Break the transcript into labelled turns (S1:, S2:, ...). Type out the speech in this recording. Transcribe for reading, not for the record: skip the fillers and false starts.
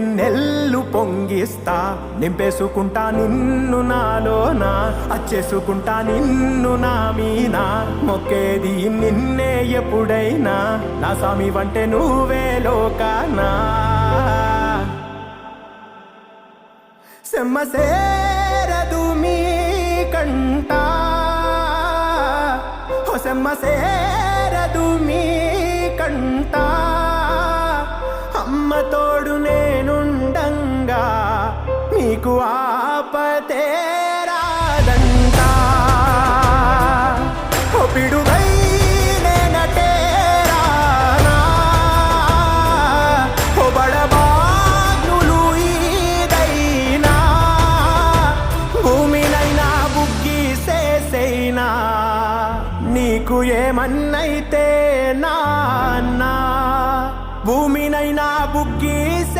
S1: వెన్నెల్లు పొంగిస్తా, నింపేసుకుంటా నిన్ను నాలోనా, అచ్చేసుకుంటా నిన్ను నా మీనా, మొక్కేది నిన్నే ఎప్పుడైనా, నా సామి వంటే నువ్వే లోకానా. సెమ్మ సేరదు మీ కంట, సెమ్మ సేరదు మీ కంట, అమ్మ తోడు నేనుండంగా మీకు ఆపతే రాదంట. ఓ పిడుగై నేనటే రానా, ఓ బడబాగ్నులు ఈదైనా, భూమినైనా బుగ్గిసేసైనా, నీకు ఏమన్నైతే నాన్న, భూమినైనా బుగ్గి